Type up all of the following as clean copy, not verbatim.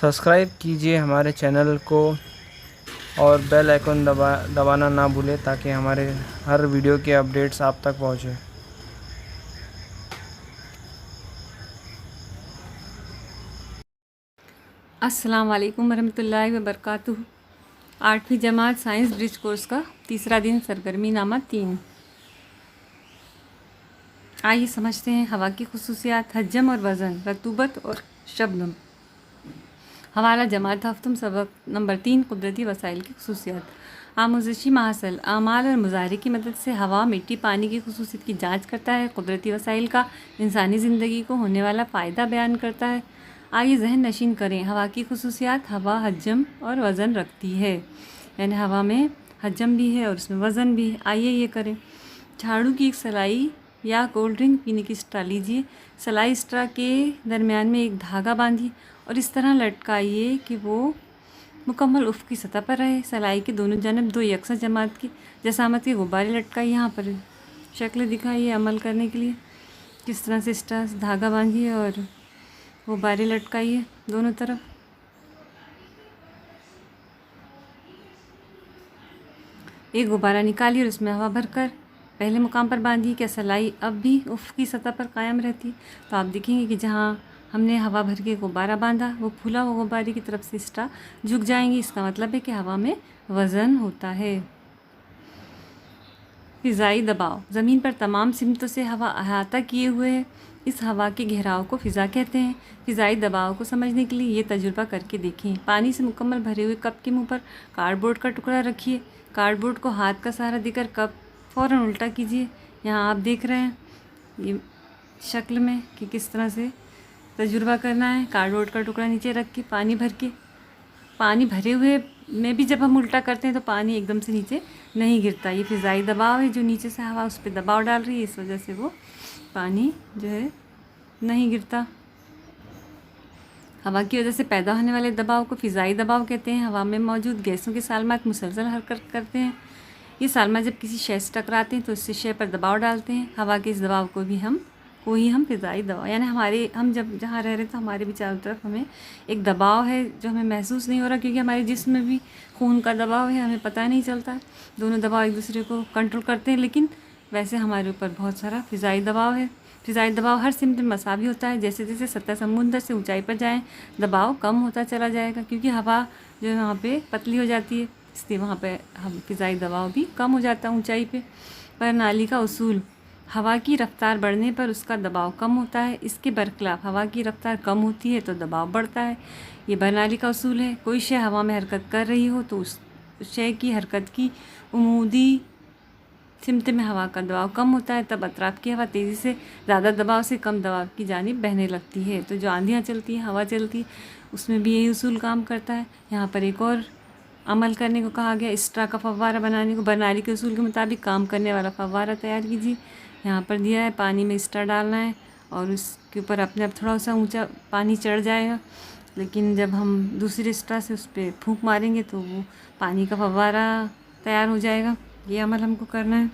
Subscribe कीजिए हमारे channel को और बेल आइकन दबाना ना भूलें ताकि हमारे हर वीडियो के अपडेट्स आप तक पहुँचे। अस्सलाम वालेकुम वरहमतुल्लाहि वबरकातुहू। 8वीं जमात साइंस ब्रिज कोर्स का तीसरा दिन, सरगर्मी नामा 3। आइए समझते हैं हवा की खुसूसियात, हजम और वज़न, रतूबत और शबनम। हवाला जमात हफ्तम सबक नंबर 3, कुदरती वसाइल की खुसूसियात। आमोजशी माहसल आमाल और मुजाहरे की मदद से हवा, मिट्टी, पानी की खुसूसियत की जाँच करता है। कुदरती वसाइल का इंसानी ज़िंदगी को होने वाला फ़ायदा बयान करता है। आइए जहन नशीन करें हवा की खुसूसियात। हवा हजम और वज़न रखती है, यानी हवा में हजम भी है और उसमें वज़न भी है। आइए ये करें। झाड़ू की एक सलाई या कोल्ड ड्रिंक पीने की स्ट्रा लीजिए। सलाई स्ट्रा के दरमियान में एक धागा बांधिए और इस तरह लटकाइए कि वो मुकम्मल उफ़ की सतह पर रहे। सलाई के दोनों जानब 2 यकसा जसामत के गुब्बारे लटकाइए। यहाँ पर शक्ल दिखाइए अमल करने के लिए। किस तरह से स्ट्रा धागा बांधिए और गुब्बारे लटकाइए दोनों तरफ। एक गुब्बारा निकालिए और उसमें हवा भरकर पहले मुकाम पर बांधिए। क्या सलाई अब भी उफ़ की सतह पर कायम रहती है? तो आप देखेंगे कि जहाँ हमने हवा भर के गुब्बारा बांधा, वो फूला हुआ गुब्बारे की तरफ से स्ट्रा झुक जाएंगी। इसका मतलब है कि हवा में वज़न होता है। फ़िज़ाई दबाव ज़मीन पर तमाम सिमतों से हवा अहाता किए हुए है। इस हवा के घेराव को फ़िज़ा कहते हैं। फ़िज़ाई दबाव को समझने के लिए ये तजुर्बा करके देखें। पानी से मुकम्मल भरे हुए कप के मुंह पर कार्डबोर्ड का टुकड़ा रखिए। कार्डबोर्ड को हाथ का सहारा देकर कप फ़ौरन उल्टा कीजिए। यहाँ आप देख रहे हैं ये शक्ल में कि किस तरह से तजुर्बा करना है। कार्डबोर्ड का टुकड़ा नीचे रख के पानी भरे हुए में भी जब हम उल्टा करते हैं तो पानी एकदम से नीचे नहीं गिरता। ये फ़िज़ाई दबाव है, जो नीचे से हवा उस पर दबाव डाल रही है, इस वजह से वो पानी जो है नहीं गिरता। हवा की वजह से पैदा होने वाले दबाव को फ़िज़ाई दबाव कहते हैं। हवा में मौजूद गैसों के सालमात मुसलसल हरकत करते हैं। ये सालमात जब किसी शय से टकराते हैं तो इससे शय पर दबाव डालते हैं। हवा के इस दबाव को ही हम फ़िज़ाई दबाव, यानी हम जब जहाँ रह रहे हैं तो हमारे भी चारों तरफ हमें एक दबाव है जो हमें महसूस नहीं हो रहा, क्योंकि हमारे जिस्म में भी खून का दबाव है, हमें पता नहीं चलता है। दोनों दबाव एक दूसरे को कंट्रोल करते हैं, लेकिन वैसे हमारे ऊपर बहुत सारा फ़िज़ाई दबाव है। फ़िज़ाई दबाव हर सिमत में मसावी होता है। जैसे जैसे सतह समुद्र से ऊंचाई पर जाएं, दबाव कम होता चला जाएगा, क्योंकि हवा जो है वहाँ पे पतली हो जाती है, इसलिए वहाँ पे हम फ़िज़ाई दबाव भी कम हो जाता है ऊंचाई पे। प्रणाली का उसूल हवा की रफ्तार बढ़ने पर उसका दबाव कम होता है। इसके बरखिलाफ हवा की रफ्तार कम होती है तो दबाव बढ़ता है। ये बर्नौली का उसूल है। कोई शय हवा में हरकत कर रही हो तो उस शय की हरकत की उमूदी सिमत में हवा का दबाव कम होता है, तब अतराफ की हवा तेज़ी से ज़्यादा दबाव से कम दबाव की जानिब बहने लगती है। तो जो आंधियाँ चलती हैं, हवा चलती है, उसमें भी यही उसूल काम करता है। यहाँ पर एक और अमल करने को कहा गया, स्ट्रा का फव्वारा बनाने को। बर्नौली के उसूल के मुताबिक काम करने वाला फव्वारा तैयार कीजिए। यहाँ पर दिया है पानी में स्ट्रा डालना है और उसके ऊपर अपने आप थोड़ा सा ऊंचा पानी चढ़ जाएगा, लेकिन जब हम दूसरे स्ट्रा से उस पर फूंक मारेंगे तो वो पानी का फव्वारा तैयार हो जाएगा। ये अमल हमको करना है।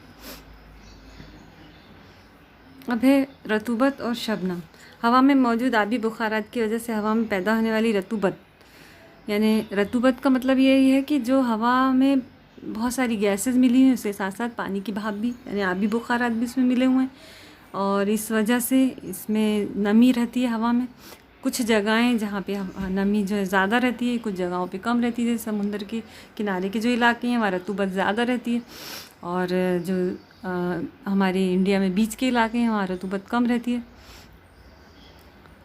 अब है रतूबत और शबनम। हवा में मौजूद आबी बुखारात की वजह से हवा में पैदा होने वाली रतूबत, यानी रतूबत का मतलब यही है कि जो हवा में बहुत सारी गैसेस मिली हैं, उसके साथ साथ पानी की भाप भी, यानी आबी बुखारात भी इसमें मिले हुए हैं, और इस वजह से इसमें नमी रहती है हवा में। कुछ जगहें जहाँ पे नमी जो है ज़्यादा रहती है, कुछ जगहों पे कम रहती है। समुद्र के किनारे के जो इलाके हैं वहाँ रतूबत ज़्यादा रहती है, और जो हमारे इंडिया में बीच के इलाके हैं वहाँ रतूबत कम रहती है।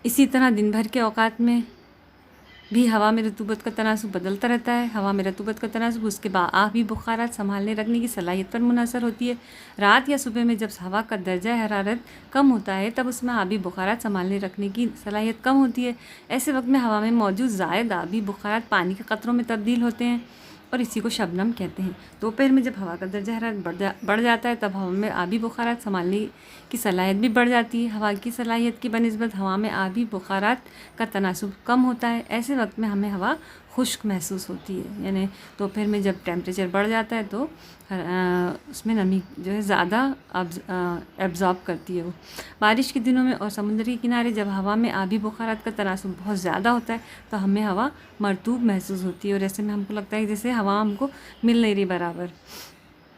इसी तरह दिन भर के औकात में भी हवा में रतूबत का तनासुब बदलता रहता है। हवा में रतूबत का तनासुब उसके आबी बुखारात संभालने रखने की सलाहियत पर मुनहसर होती है। रात या सुबह में जब हवा का दर्जा हरारत कम होता है तब उसमें आबी बुखारात संभालने रखने की सलाहियत कम होती है। ऐसे वक्त में हवा में मौजूद ज़ायद आबी बुखारात पानी के कतरों में तब्दील होते हैं और इसी को शबनम कहते हैं। दोपहर में जब हवा का दर्जा हरारत बढ़ जाता है तब हवा में आबी बुखारात संभालने की सलाहियत भी बढ़ जाती है। हवा की सलाहियत की बनिस्बत हवा में आबी बुखारात का तनासुब कम होता है। ऐसे वक्त में हमें हवा खुश्क महसूस होती है। यानी दोपहर में जब टेम्परेचर बढ़ जाता है तो उसमें नमी जो है ज़्यादा एब्जॉर्ब करती है वो। बारिश के दिनों में और समुद्र के किनारे जब हवा में आबी बुखारात का तनासुब बहुत ज़्यादा होता है तो हमें हवा मरतूब महसूस होती है और ऐसे में हमको लगता है जैसे हवा हमको मिल नहीं रही बराबर।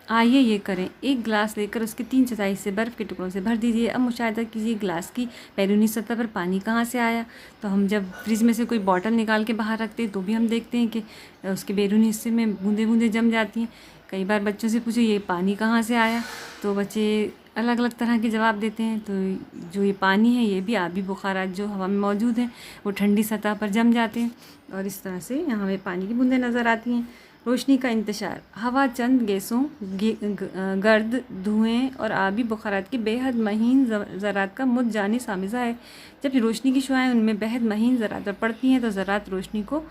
आइए ये करें, एक गिलास लेकर उसके 3/4 हिस्से बर्फ़ के टुकड़ों से भर दीजिए। अब मुशाहिदा कीजिए गिलास की बैरूनी सतह पर पानी कहाँ से आया। तो हम जब फ्रिज में से कोई बॉटल निकाल के बाहर रखते हैं तो भी हम देखते हैं कि उसके बैरूनी हिस्से में बूंदे बूंदे जम जाती हैं। कई बार बच्चों से पूछो ये पानी कहाँ से आया, तो बच्चे अलग अलग तरह के जवाब देते हैं। तो जो ये पानी है ये भी आबी बुखारात जो हवा में मौजूद हैं वो ठंडी सतह पर जम जाते हैं और इस तरह से यहाँ हमें पानी की बूंदें नज़र आती हैं। रोशनी का इंतशार, हवा चंद गैसों गर्द, धुएं और आबी बुखारात की बेहद महीन ज़रात का मुतजानी सामिज़ा है। जब रोशनी की शुआएं उनमें बेहद महीन ज़रात पर पड़ती हैं तो ज़रात रोशनी को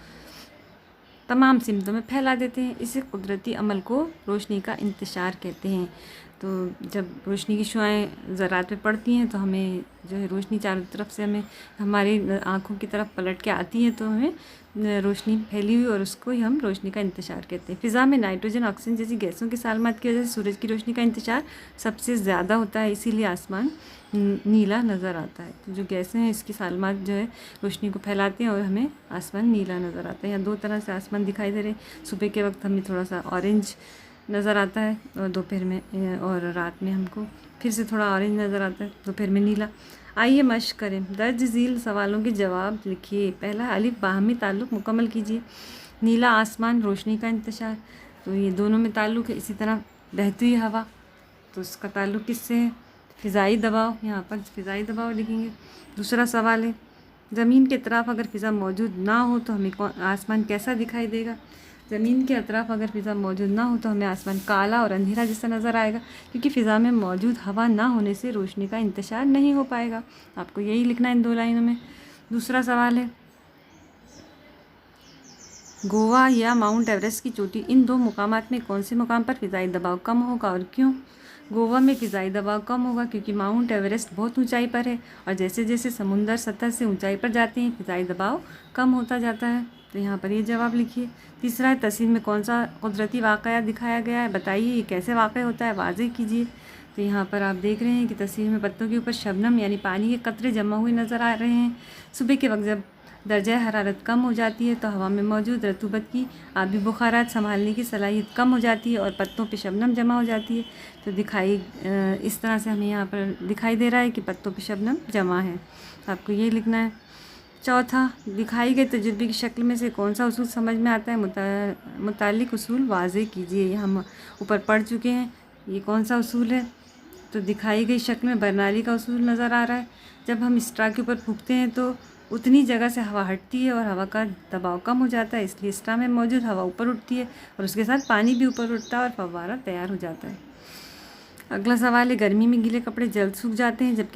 तमाम सिमतों में फैला देते हैं। इसी कुदरती अमल को रोशनी का इंतशार कहते हैं। तो जब रोशनी की शुआएं ज़रात पे पड़ती हैं तो हमें जो है रोशनी चारों तरफ से हमें हमारी आँखों की तरफ पलट के आती है तो हमें रोशनी फैली हुई और उसको ही हम रोशनी का इंतशार कहते हैं। फ़िज़ा में नाइट्रोजन, ऑक्सीजन जैसी गैसों की सालमत की वजह से सूरज की रोशनी का इंतशार सबसे ज़्यादा होता है, इसीलिए आसमान नीला नज़र आता है। तो जो गैसें हैं इसकी सालमत जो है रोशनी को फैलाती हैं और हमें आसमान नीला नज़र आता है। यहाँ दो तरह से आसमान दिखाई दे रहे हैं। सुबह के वक्त हमें थोड़ा सा ऑरेंज नज़र आता है और दोपहर में और रात में हमको फिर से थोड़ा ऑरेंज नज़र आता है, दोपहर में नीला। आइए मश्क करें, दर्ज झील सवालों के जवाब लिखिए। पहला, अलिफ बाहमी ताल्लुक़ मुकम्मल कीजिए। नीला आसमान, रोशनी का इंतशार, तो ये दोनों में ताल्लुक़ है। इसी तरह बहती हुई हवा, तो उसका ताल्लुक़ किससे है? फ़िज़ाई दबाव, यहाँ पर फ़िज़ाई दबाव लिखेंगे। दूसरा सवाल है, ज़मीन के अतराफ़ अगर फ़िज़ा मौजूद ना हो तो हमें आसमान कैसा दिखाई देगा? ज़मीन के अतराफ़ अगर फ़िज़ा मौजूद ना हो तो हमें आसमान काला और अंधेरा जैसा नज़र आएगा, क्योंकि फ़िज़ा में मौजूद हवा ना होने से रोशनी का इंतशार नहीं हो पाएगा। आपको यही लिखना है इन 2 लाइनों में। दूसरा सवाल है, गोवा या माउंट एवरेस्ट की चोटी, इन 2 मुकामात में कौन से मुकाम पर फ़िज़ाई दबाव कम होगा और क्यों? गोवा में फ़िज़ाई दबाव कम होगा क्योंकि माउंट एवरेस्ट बहुत ऊंचाई पर है और जैसे जैसे समुंदर सतह से ऊंचाई पर जाते हैं फ़िज़ाई दबाव कम होता जाता है। तो यहाँ पर ये जवाब लिखिए। तीसरा है, तस्वीर में कौन सा कुदरती वाक़या दिखाया गया है, बताइए ये कैसे वाक़या होता है, वाज़े कीजिए। तो यहाँ पर आप देख रहे हैं कि तस्वीर में पत्तों के ऊपर शबनम यानी पानी के कतरे जमा हुए नज़र आ रहे हैं। सुबह के वक्त जब दर्जा हरारत कम हो जाती है तो हवा में मौजूद रतूबत की आबी बुखारात संभालने की सलाहियत कम हो जाती है और पत्तों पे शबनम जमा हो जाती है। तो इस तरह से हमें यहाँ पर दिखाई दे रहा है कि पत्तों पे शबनम जमा है। आपको ये लिखना है। चौथा, दिखाई गई तजुर्बे की शक्ल में से कौन सा उसूल समझ में आता है, मुतालिक उसूल वाज़े कीजिए। ये हम ऊपर पढ़ चुके हैं, ये कौन सा उसूल है? तो दिखाई गई शक्ल में बर्नौली का उसूल नज़र आ रहा है। जब हम स्ट्रा के ऊपर फूंकते हैं तो उतनी जगह से हवा हटती है और हवा का दबाव कम हो जाता है, इसलिए स्ट्रा में मौजूद हवा ऊपर उठती है और उसके साथ पानी भी ऊपर उठता है और फव्वारा तैयार हो जाता है। अगला सवाल है, गर्मी में गीले कपड़े जल्द सूख जाते हैं जबकि